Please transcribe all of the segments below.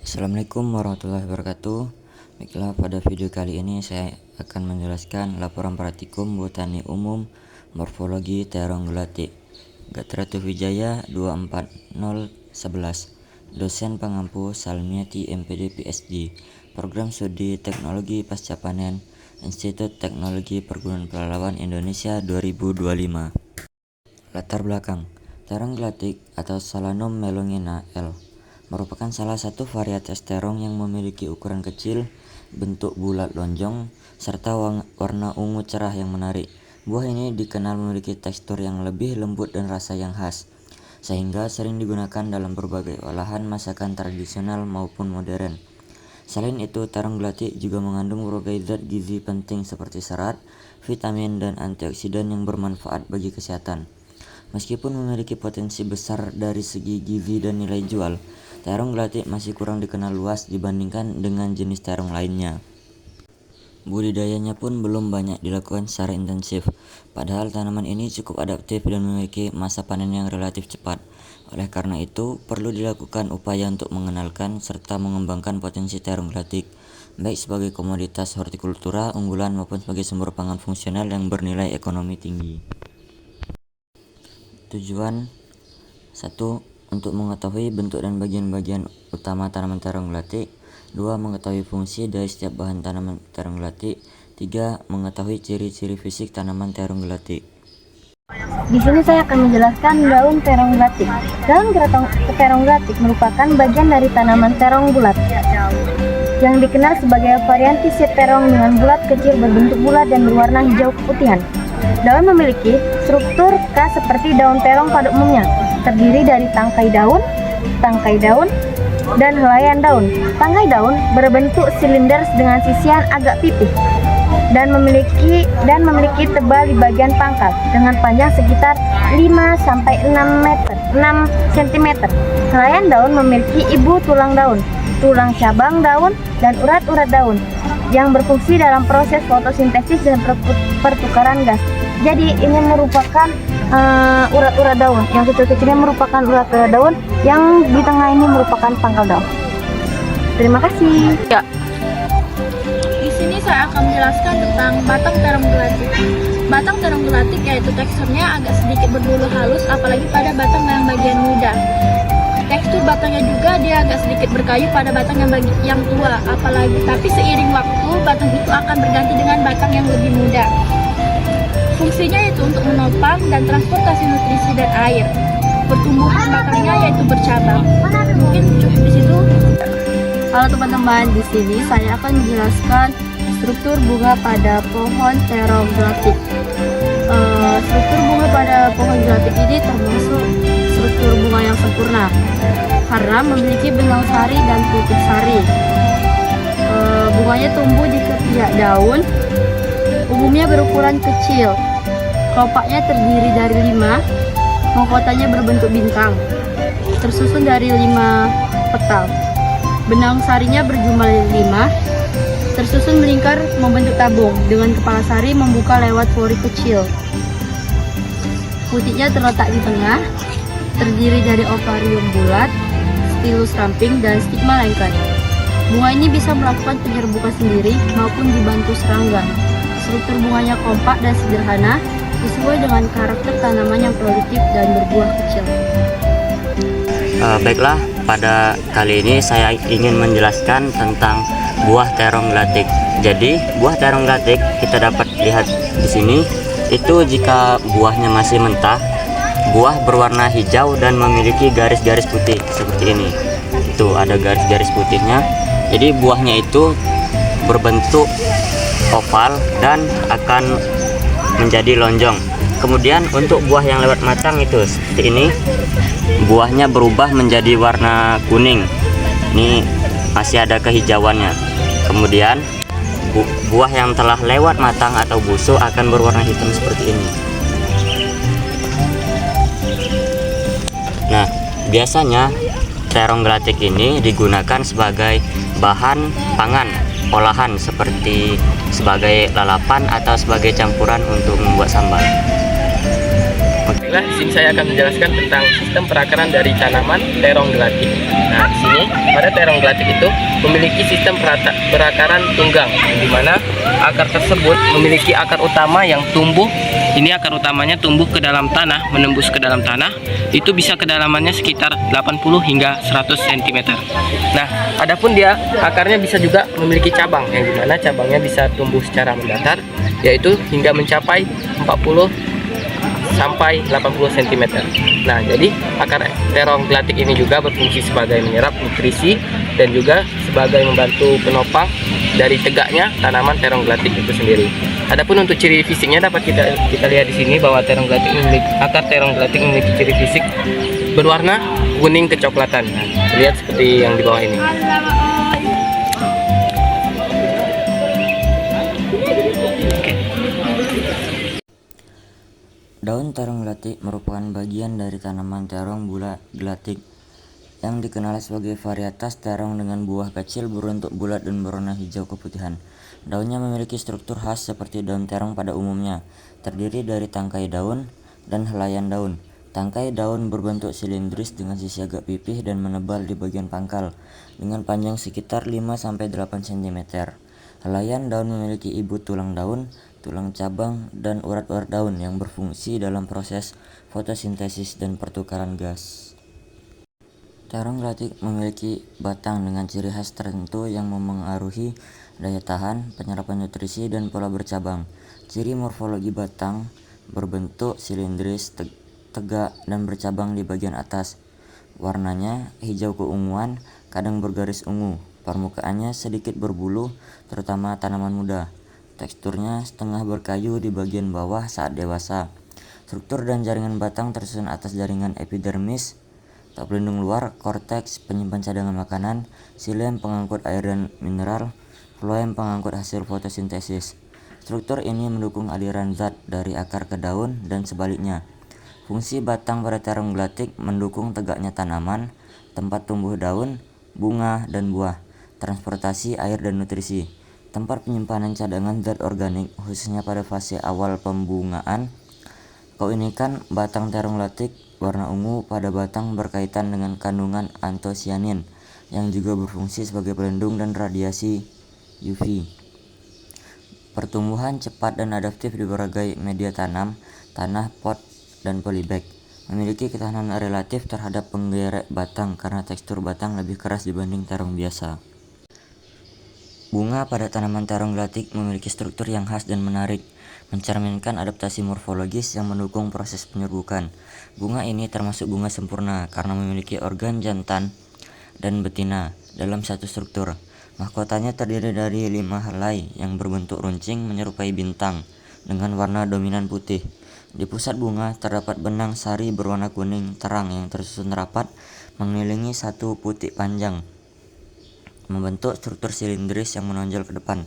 Assalamualaikum warahmatullahi wabarakatuh. Baiklah, pada video kali ini saya akan menjelaskan laporan praktikum botani umum morfologi terong gelatik Gatrato Wijaya 24011, dosen pengampu Salmiati MPD PhD, Program Studi Teknologi Pasca Panen, Institut Teknologi Perkebunan Pelalawan Indonesia 2025. Latar belakang: terong gelatik atau Solanum melongena L merupakan salah satu varietas terong yang memiliki ukuran kecil, bentuk bulat lonjong, serta warna ungu cerah yang menarik. Buah ini dikenal memiliki tekstur yang lebih lembut dan rasa yang khas, sehingga sering digunakan dalam berbagai olahan masakan tradisional maupun modern. Selain itu, terong gelatik juga mengandung berbagai zat gizi penting seperti serat, vitamin, dan antioksidan yang bermanfaat bagi kesehatan. Meskipun memiliki potensi besar dari segi gizi dan nilai jual, terong gelatik masih kurang dikenal luas dibandingkan dengan jenis terong lainnya. Budidayanya pun belum banyak dilakukan secara intensif, padahal tanaman ini cukup adaptif dan memiliki masa panen yang relatif cepat. Oleh karena itu, perlu dilakukan upaya untuk mengenalkan serta mengembangkan potensi terong gelatik, baik sebagai komoditas hortikultura unggulan maupun sebagai sumber pangan fungsional yang bernilai ekonomi tinggi. Tujuan: 1. Untuk mengetahui bentuk dan bagian-bagian utama tanaman terong gelatik. 2. Mengetahui fungsi dari setiap bahan tanaman terong gelatik. 3. Mengetahui ciri-ciri fisik tanaman terong gelatik. Di sini saya akan menjelaskan daun terong gelatik. Daun terong gelatik merupakan bagian dari tanaman terong bulat yang dikenal sebagai varianti seed terong dengan bulat kecil berbentuk bulat dan berwarna hijau keputihan. Daun memiliki struktur khas seperti daun terong pada umumnya, terdiri dari tangkai daun, dan helaian daun. Tangkai daun berbentuk silinder dengan sisian agak pipih dan memiliki tebal di bagian pangkal dengan panjang sekitar 5-6 cm. Helaian daun memiliki ibu tulang daun, tulang cabang daun, dan urat-urat daun yang berfungsi dalam proses fotosintesis dan pertukaran gas. Jadi ini merupakan urat-urat daun. Yang kecil-kecilnya merupakan urat-urat daun, yang di tengah ini merupakan pangkal daun. Terima kasih. Ya. Di sini saya akan menjelaskan tentang batang terong gelatik. Batang terong gelatik yaitu teksturnya agak sedikit berbulu halus, apalagi pada batang yang bagian muda. Tekstur batangnya juga dia agak sedikit berkayu pada batang yang tua, tapi seiring waktu batang itu akan berganti dengan batang yang lebih muda. Fungsinya yaitu untuk menopang dan transportasi nutrisi dan air. Pertumbuhan batangnya yaitu bercabang. Mungkin cukup di situ. Halo teman-teman, di sini saya akan menjelaskan struktur bunga pada pohon terong gelatik. Struktur bunga pada pohon gelatik ini termasuk struktur bunga yang sempurna karena memiliki benang sari dan putih sari. Bunganya tumbuh di ketiak daun, umumnya berukuran kecil. Kelopaknya terdiri dari 5, mahkotanya berbentuk bintang, tersusun dari 5 petal. Benang sarinya berjumlah 5, tersusun melingkar membentuk tabung, dengan kepala sari membuka lewat pori kecil. Putiknya terletak di tengah, terdiri dari ovarium bulat, stilus ramping, dan stigma lengket. Bunga ini bisa melakukan penyerbukan sendiri maupun dibantu serangga. Struktur bunganya kompak dan sederhana, sesuai dengan karakter tanaman yang produktif dan berbuah kecil. Baiklah, pada kali ini saya ingin menjelaskan tentang buah terong gelatik. Jadi, buah terong gelatik kita dapat lihat di sini. Itu jika buahnya masih mentah, buah berwarna hijau dan memiliki garis-garis putih seperti ini. Itu ada garis-garis putihnya. Jadi buahnya itu berbentuk oval dan akan menjadi lonjong. Kemudian untuk buah yang lewat matang itu seperti ini, buahnya berubah menjadi warna kuning. Ini masih ada kehijauannya. Kemudian buah yang telah lewat matang atau busuk akan berwarna hitam seperti ini. Nah, biasanya terong gelatik ini digunakan sebagai bahan pangan olahan seperti sebagai lalapan atau sebagai campuran untuk membuat sambal. Baiklah, di sini saya akan menjelaskan tentang sistem perakaran dari tanaman terong gelatik. Nah, di sini pada terong gelatik itu memiliki sistem perakaran tunggang, di mana akar tersebut memiliki akar utama yang tumbuh. Ini akar utamanya tumbuh ke dalam tanah, menembus ke dalam tanah. Itu bisa kedalamannya sekitar 80 hingga 100 cm. Nah, adapun dia akarnya bisa juga memiliki cabang, yang dimana cabangnya bisa tumbuh secara mendatar, yaitu hingga mencapai 40 sampai 80 cm. Nah, jadi akar terong gelatik ini juga berfungsi sebagai menyerap nutrisi dan juga sebagai membantu penopang dari tegaknya tanaman terong gelatik itu sendiri. Adapun untuk ciri fisiknya dapat kita lihat di sini bahwa akar terong gelatik memiliki ciri fisik berwarna kuning kecoklatan. Nah, lihat seperti yang di bawah ini. Daun terong gelatik merupakan bagian dari tanaman terong bulat gelatik yang dikenal sebagai varietas terong dengan buah kecil berbentuk bulat dan berwarna hijau keputihan. Daunnya memiliki struktur khas seperti daun terong pada umumnya, terdiri dari tangkai daun dan helaian daun. Tangkai daun berbentuk silindris dengan sisi agak pipih dan menebal di bagian pangkal, dengan panjang sekitar 5-8 cm. Helaian daun memiliki ibu tulang daun, tulang cabang, dan urat-urat daun yang berfungsi dalam proses fotosintesis dan pertukaran gas. Terong gelatik memiliki batang dengan ciri khas tertentu yang memengaruhi daya tahan, penyerapan nutrisi, dan pola bercabang. Ciri morfologi batang berbentuk silindris, tegak, dan bercabang di bagian atas. Warnanya hijau keunguan, kadang bergaris ungu. Permukaannya sedikit berbulu, terutama tanaman muda. Teksturnya setengah berkayu di bagian bawah saat dewasa. Struktur dan jaringan batang tersusun atas jaringan epidermis, tak pelindung luar, korteks penyimpan cadangan makanan, xilem pengangkut air dan mineral, floem pengangkut hasil fotosintesis. Struktur ini mendukung aliran zat dari akar ke daun dan sebaliknya. Fungsi batang pada terong gelatik mendukung tegaknya tanaman, tempat tumbuh daun, bunga, dan buah, transportasi air dan nutrisi, tempat penyimpanan cadangan zat organik khususnya pada fase awal pembungaan. Keunikan batang terong gelatik warna ungu pada batang berkaitan dengan kandungan antosianin yang juga berfungsi sebagai pelindung dan radiasi UV. Pertumbuhan cepat dan adaptif di berbagai media tanam, tanah, pot, dan polybag. Memiliki ketahanan relatif terhadap penggerek batang karena tekstur batang lebih keras dibanding terong biasa. Bunga pada tanaman terong gelatik memiliki struktur yang khas dan menarik, mencerminkan adaptasi morfologis yang mendukung proses penyerbukan. Bunga ini termasuk bunga sempurna karena memiliki organ jantan dan betina dalam satu struktur. Mahkotanya terdiri dari 5 helai yang berbentuk runcing menyerupai bintang dengan warna dominan putih. Di pusat bunga terdapat benang sari berwarna kuning terang yang tersusun rapat mengelilingi satu putik panjang, membentuk struktur silindris yang menonjol ke depan,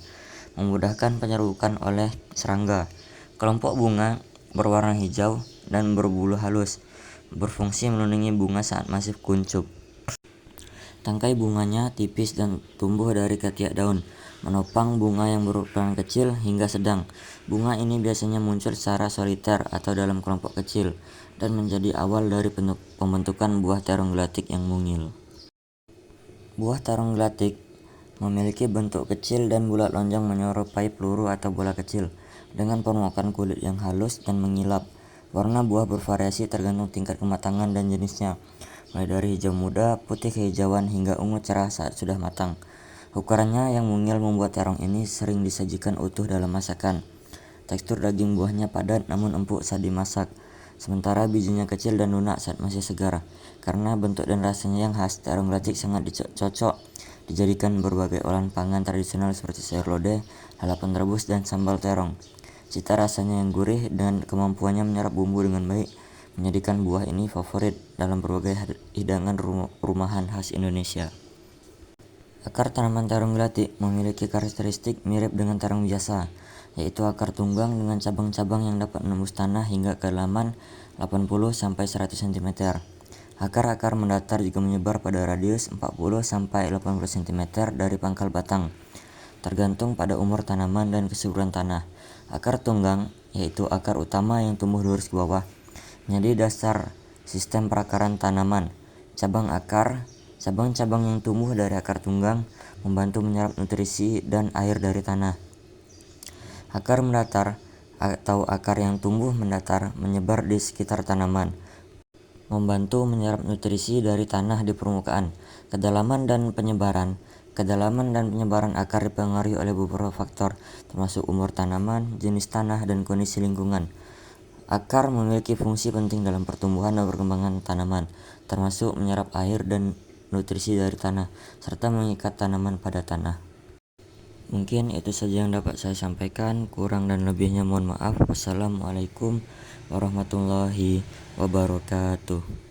memudahkan penyerbukan oleh serangga. Kelompok bunga berwarna hijau dan berbulu halus, berfungsi melindungi bunga saat masih kuncup. Tangkai bunganya tipis dan tumbuh dari ketiak daun, menopang bunga yang berukuran kecil hingga sedang. Bunga ini biasanya muncul secara soliter atau dalam kelompok kecil dan menjadi awal dari pembentukan buah terong gelatik yang mungil. Buah terong gelatik memiliki bentuk kecil dan bulat lonjong menyerupai peluru atau bola kecil, dengan permukaan kulit yang halus dan mengilap. Warna buah bervariasi tergantung tingkat kematangan dan jenisnya, mulai dari hijau muda, putih kehijauan, hingga ungu cerah saat sudah matang. Ukurannya yang mungil membuat terong ini sering disajikan utuh dalam masakan. Tekstur daging buahnya padat namun empuk saat dimasak, sementara bijinya kecil dan lunak saat masih segar. Karena bentuk dan rasanya yang khas, terong gelatik sangat cocok dijadikan berbagai olahan pangan tradisional seperti sayur lodeh, lalapan rebus, dan sambal terong. Cita rasanya yang gurih dan kemampuannya menyerap bumbu dengan baik menjadikan buah ini favorit dalam berbagai hidangan rumahan khas Indonesia. Akar tanaman terong gelatik memiliki karakteristik mirip dengan terong biasa, yaitu akar tunggang dengan cabang-cabang yang dapat menembus tanah hingga kedalaman 80-100 cm. Akar-akar mendatar juga menyebar pada radius 40-80 cm dari pangkal batang, tergantung pada umur tanaman dan kesuburan tanah. Akar tunggang, yaitu akar utama yang tumbuh lurus ke bawah, menjadi dasar sistem perakaran tanaman. Cabang akar, cabang-cabang yang tumbuh dari akar tunggang membantu menyerap nutrisi dan air dari tanah. Akar mendatar atau akar yang tumbuh mendatar menyebar di sekitar tanaman, membantu menyerap nutrisi dari tanah di permukaan. Kedalaman dan penyebaran akar dipengaruhi oleh beberapa faktor, termasuk umur tanaman, jenis tanah, dan kondisi lingkungan. Akar memiliki fungsi penting dalam pertumbuhan dan perkembangan tanaman, termasuk menyerap air dan nutrisi dari tanah, serta mengikat tanaman pada tanah. Mungkin itu saja yang dapat saya sampaikan, kurang dan lebihnya mohon maaf. Wassalamualaikum warahmatullahi wabarakatuh.